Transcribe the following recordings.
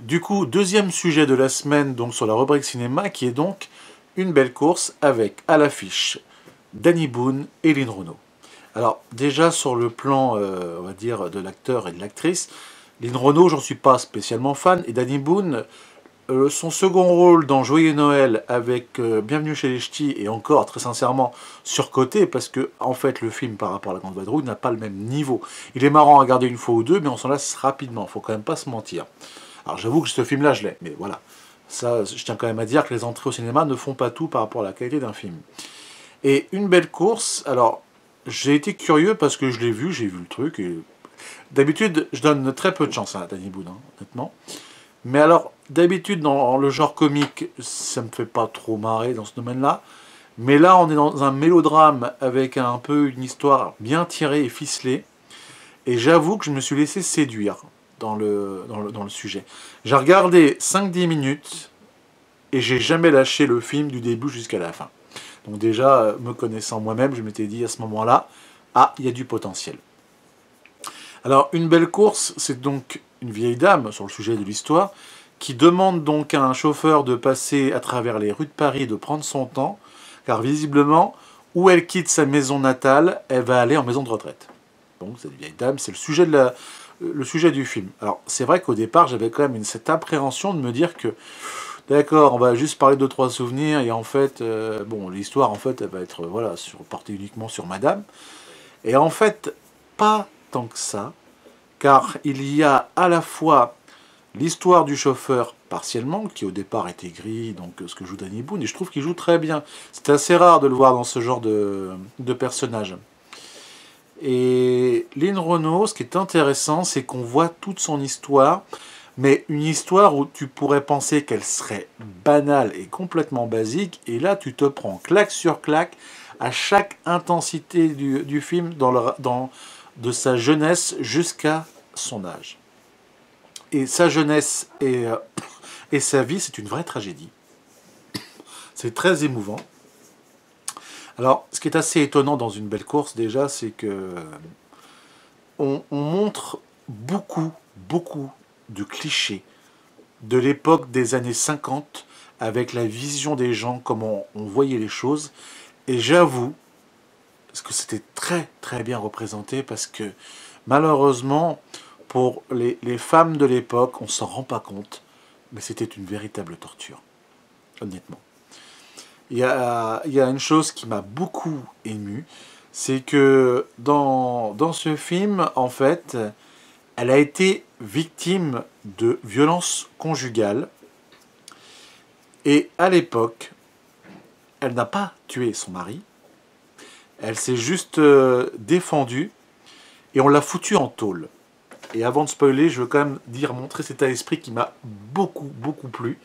Du coup, deuxième sujet de la semaine donc sur la rubrique cinéma, qui est donc une belle course avec à l'affiche Danny Boone et Lynn Renault. Alors déjà sur le plan, on va dire, de l'acteur et de l'actrice, Lynn Renault, j'en suis pas spécialement fan, et Danny Boone, son second rôle dans Joyeux Noël avec Bienvenue chez les Ch'tis est encore très sincèrement surcoté parce que en fait le film par rapport à La Grande Vadrouille n'a pas le même niveau. Il est marrant à regarder une fois ou deux, mais on s'en lasse rapidement, faut quand même pas se mentir. Alors j'avoue que ce film-là je l'ai, mais voilà. Ça, je tiens quand même à dire que les entrées au cinéma ne font pas tout par rapport à la qualité d'un film. Et une belle course, alors j'ai été curieux parce que je l'ai vu, j'ai vu le truc. Et d'habitude, je donne très peu de chance à Danny Boone, hein, honnêtement. Mais alors, d'habitude, dans le genre comique, ça me fait pas trop marrer dans ce domaine-là. Mais là, on est dans un mélodrame avec un peu une histoire bien tirée et ficelée. Et j'avoue que je me suis laissé séduire dans le sujet. J'ai regardé 5-10 minutes et j'ai jamais lâché le film du début jusqu'à la fin. Donc déjà, me connaissant moi-même, je m'étais dit à ce moment-là, ah, il y a du potentiel. Alors, une belle course, c'est donc une vieille dame, sur le sujet de l'histoire, qui demande donc à un chauffeur de passer à travers les rues de Paris, de prendre son temps, car visiblement, où elle quitte sa maison natale, elle va aller en maison de retraite. Donc, cette vieille dame, c'est le sujet du film. Alors, c'est vrai qu'au départ, j'avais quand même cette appréhension de me dire que, d'accord, on va juste parler de trois souvenirs, et en fait, bon, l'histoire, en fait, elle va être, voilà, portée uniquement sur madame. Et en fait, pas tant que ça, car il y a à la fois l'histoire du chauffeur partiellement, qui au départ était gris, donc ce que joue Danny Boone, et je trouve qu'il joue très bien. C'est assez rare de le voir dans ce genre de personnage. Et Lynn Renault, ce qui est intéressant, c'est qu'on voit toute son histoire, mais une histoire où tu pourrais penser qu'elle serait banale et complètement basique, et là tu te prends claque sur claque à chaque intensité du film de sa jeunesse jusqu'à son âge. Et sa jeunesse et sa vie, c'est une vraie tragédie. C'est très émouvant. Alors, ce qui est assez étonnant dans une belle course, déjà, c'est que on montre beaucoup de clichés de l'époque des années 50 avec la vision des gens, comment on voyait les choses. Et j'avoue, parce que c'était très bien représenté, parce que malheureusement, pour les femmes de l'époque, on s'en rend pas compte, mais c'était une véritable torture, honnêtement. Il y a une chose qui m'a beaucoup ému, c'est que dans ce film, en fait, elle a été victime de violences conjugales, et à l'époque, elle n'a pas tué son mari, elle s'est juste défendue, et on l'a foutue en tôle. Et avant de spoiler, je veux quand même montrer cet état d'esprit qui m'a beaucoup plu.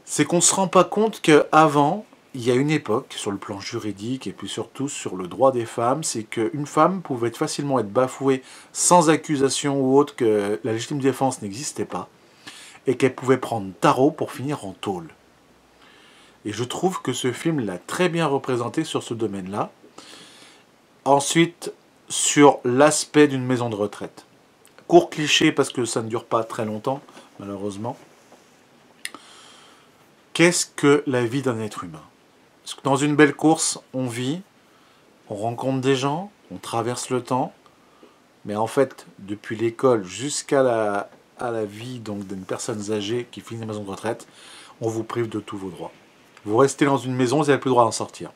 C'est qu'on ne se rend pas compte qu'avant, il y a une époque, sur le plan juridique et puis surtout sur le droit des femmes, c'est qu'une femme pouvait facilement être bafouée sans accusation ou autre, que la légitime défense n'existait pas, et qu'elle pouvait prendre tarot pour finir en tôle. Et je trouve que ce film l'a très bien représenté sur ce domaine-là. Ensuite, sur l'aspect d'une maison de retraite. Court cliché parce que ça ne dure pas très longtemps, malheureusement. Qu'est-ce que la vie d'un être humain? Parce que dans une belle course, on vit, on rencontre des gens, on traverse le temps, mais en fait, depuis l'école jusqu'à la vie d'une personne âgée qui finit une maison de retraite, on vous prive de tous vos droits. Vous restez dans une maison, vous n'avez plus le droit d'en sortir.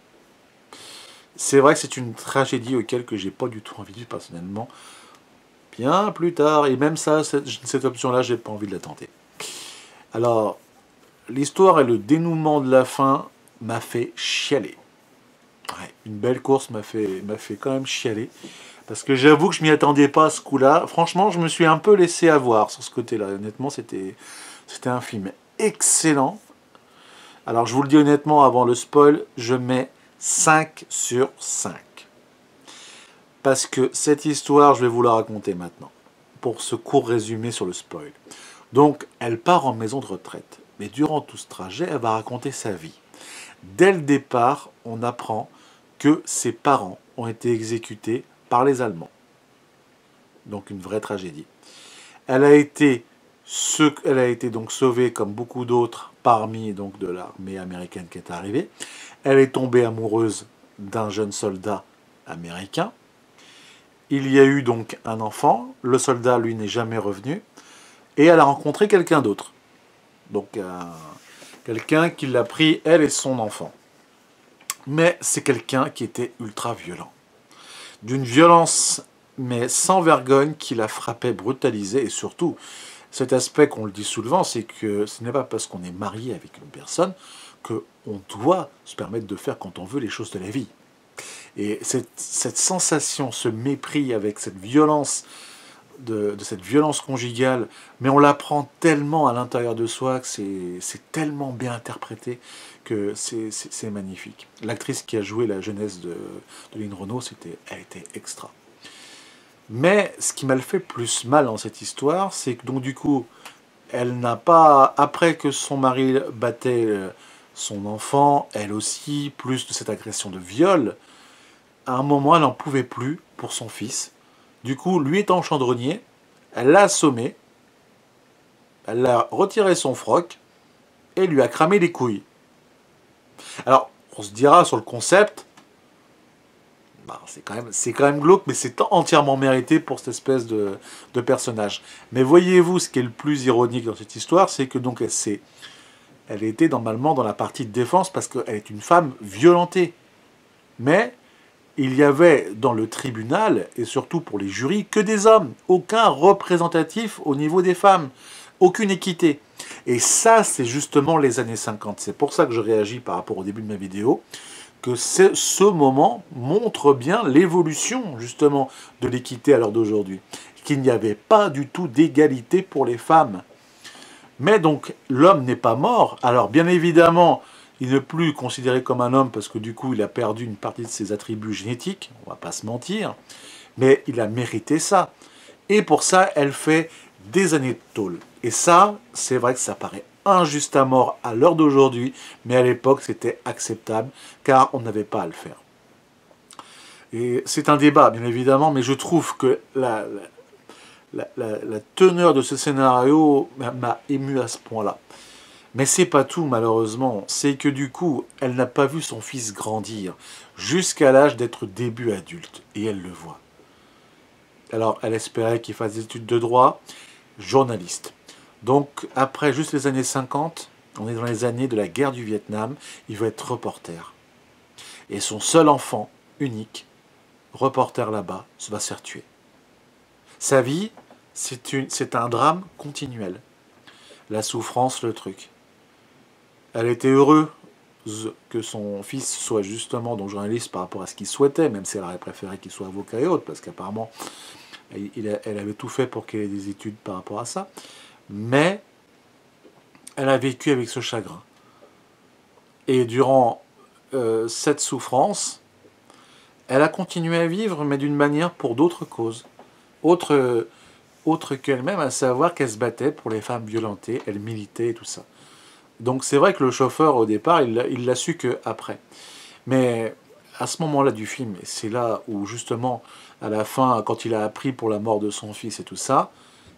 C'est vrai que c'est une tragédie auquel que j'ai pas du tout envie de vivre personnellement. Bien plus tard, et même ça, cette option-là, j'ai pas envie de la tenter. Alors, l'histoire et le dénouement de la fin m'a fait chialer. Ouais, une belle course m'a fait quand même chialer. Parce que j'avoue que je m'y attendais pas à ce coup-là. Franchement, je me suis un peu laissé avoir sur ce côté-là. Honnêtement, c'était un film excellent. Alors, je vous le dis honnêtement, avant le spoil, je mets 5 sur 5. Parce que cette histoire, je vais vous la raconter maintenant, pour ce court résumé sur le spoil. Donc, elle part en maison de retraite. Mais durant tout ce trajet, elle va raconter sa vie. Dès le départ, on apprend que ses parents ont été exécutés par les Allemands. Donc une vraie tragédie. Elle a été Elle a été donc sauvée, comme beaucoup d'autres, parmi donc de l'armée américaine qui est arrivée. Elle est tombée amoureuse d'un jeune soldat américain. Il y a eu donc un enfant. Le soldat, lui, n'est jamais revenu. Et elle a rencontré quelqu'un d'autre. Donc, quelqu'un qui l'a pris, elle et son enfant. Mais c'est quelqu'un qui était ultra violent. D'une violence, mais sans vergogne, qui la frappait, brutalisait, et surtout, cet aspect qu'on le dit souvent, c'est que ce n'est pas parce qu'on est marié avec une personne qu'on doit se permettre de faire quand on veut les choses de la vie. Et cette sensation, ce mépris avec cette violence, de cette violence conjugale, mais on la prend tellement à l'intérieur de soi que c'est tellement bien interprété que c'est magnifique. L'actrice qui a joué la jeunesse de Lynn Renault, elle était extra. Mais ce qui m'a fait plus mal dans cette histoire, c'est que donc du coup, elle n'a pas, après que son mari battait son enfant, elle aussi, plus de cette agression de viol, à un moment, elle n'en pouvait plus pour son fils. Du coup, lui étant chandronnier, elle l'a assommé, elle a retiré son froc et lui a cramé les couilles. Alors, on se dira sur le concept, bah, c'est quand même glauque, mais c'est entièrement mérité pour cette espèce de personnage. Mais voyez-vous, ce qui est le plus ironique dans cette histoire, c'est que donc elle était normalement dans la partie de défense parce qu'elle est une femme violentée. Mais il y avait dans le tribunal, et surtout pour les jurys, que des hommes. Aucun représentatif au niveau des femmes. Aucune équité. Et ça, c'est justement les années 50. C'est pour ça que je réagis par rapport au début de ma vidéo, que ce moment montre bien l'évolution, justement, de l'équité à l'heure d'aujourd'hui. Qu'il n'y avait pas du tout d'égalité pour les femmes. Mais donc, l'homme n'est pas mort. Alors, bien évidemment, il n'est plus considéré comme un homme parce que du coup, il a perdu une partie de ses attributs génétiques, on va pas se mentir, mais il a mérité ça. Et pour ça, elle fait des années de tôle. Et ça, c'est vrai que ça paraît injuste à mort à l'heure d'aujourd'hui, mais à l'époque, c'était acceptable, car on n'avait pas à le faire. Et c'est un débat, bien évidemment, mais je trouve que la teneur de ce scénario m'a ému à ce point-là. Mais c'est pas tout, malheureusement. C'est que du coup, elle n'a pas vu son fils grandir jusqu'à l'âge d'être début adulte. Et elle le voit. Alors, elle espérait qu'il fasse des études de droit, journaliste. Donc, après juste les années 50, on est dans les années de la guerre du Vietnam, il veut être reporter. Et son seul enfant, unique, reporter là-bas, va se faire tuer. Sa vie, c'est un drame continuel. La souffrance, le truc. Elle était heureuse que son fils soit justement donc journaliste par rapport à ce qu'il souhaitait, même si elle aurait préféré qu'il soit avocat et autres, parce qu'apparemment, elle avait tout fait pour qu'il ait des études par rapport à ça. Mais elle a vécu avec ce chagrin. Et durant cette souffrance, elle a continué à vivre, mais d'une manière pour d'autres causes. Autre qu'elle-même, à savoir qu'elle se battait pour les femmes violentées, elle militait et tout ça. Donc c'est vrai que le chauffeur, au départ, il l'a su qu'après. Mais à ce moment-là du film, et c'est là où justement, à la fin, quand il a appris pour la mort de son fils et tout ça,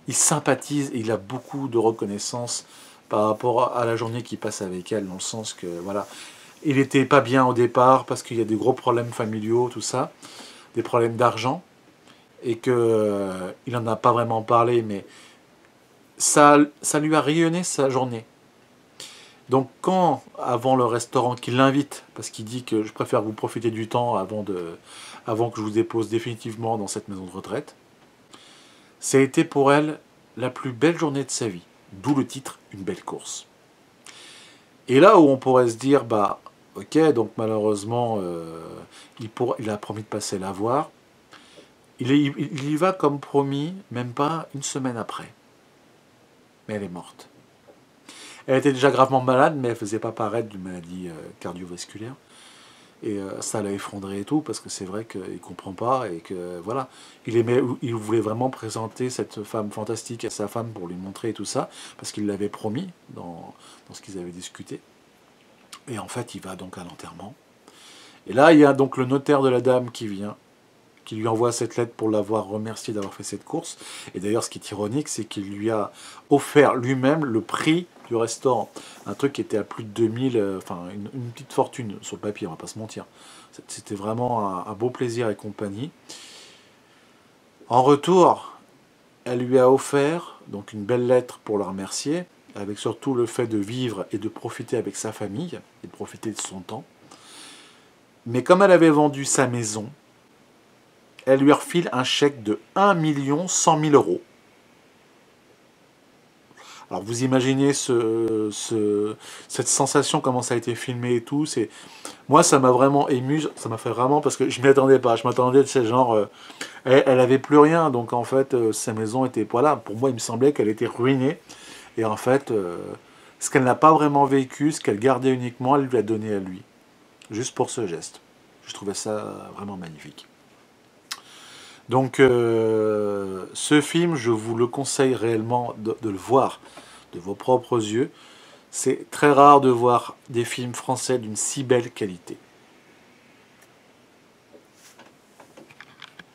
il sympathise et il a beaucoup de reconnaissance par rapport à la journée qu'il passe avec elle, dans le sens que, voilà, il n'était pas bien au départ parce qu'il y a des gros problèmes familiaux, tout ça, des problèmes d'argent, et que il n'en a pas vraiment parlé, mais ça lui a rayonné sa journée. Donc quand, avant le restaurant, qu'il l'invite, parce qu'il dit que je préfère que vous profiter du temps avant que je vous dépose définitivement dans cette maison de retraite, ça a été pour elle la plus belle journée de sa vie. D'où le titre, Une belle course. Et là où on pourrait se dire, bah ok, donc malheureusement, il a promis de passer la voir. Il y va comme promis, même pas une semaine après. Mais elle est morte. Elle était déjà gravement malade, mais elle ne faisait pas paraître d'une maladie cardiovasculaire. Et ça l'a effondré et tout, parce que c'est vrai qu'il ne comprend pas, et que voilà, il voulait vraiment présenter cette femme fantastique à sa femme pour lui montrer et tout ça, parce qu'il l'avait promis dans ce qu'ils avaient discuté. Et en fait, il va donc à l'enterrement. Et là, il y a donc le notaire de la dame qui vient, qui lui envoie cette lettre pour l'avoir remercié d'avoir fait cette course. Et d'ailleurs, ce qui est ironique, c'est qu'il lui a offert lui-même le prix du restaurant. Un truc qui était à plus de 2000, enfin une petite fortune sur le papier, on va pas se mentir. C'était vraiment un beau plaisir et compagnie. En retour, elle lui a offert donc une belle lettre pour le remercier, avec surtout le fait de vivre et de profiter avec sa famille, et de profiter de son temps. Mais comme elle avait vendu sa maison, elle lui refile un chèque de 1 100 000 euros. Alors vous imaginez cette sensation, comment ça a été filmé et tout. Moi, ça m'a vraiment ému, ça m'a fait vraiment, parce que je m'y attendais pas. Je m'attendais de ces genre, elle avait plus rien, donc en fait, sa maison était, voilà, pour moi, il me semblait qu'elle était ruinée. Et en fait, ce qu'elle n'a pas vraiment vécu, ce qu'elle gardait uniquement, elle lui a donné à lui. Juste pour ce geste. Je trouvais ça vraiment magnifique. Donc, ce film, je vous le conseille réellement de le voir de vos propres yeux. C'est très rare de voir des films français d'une si belle qualité.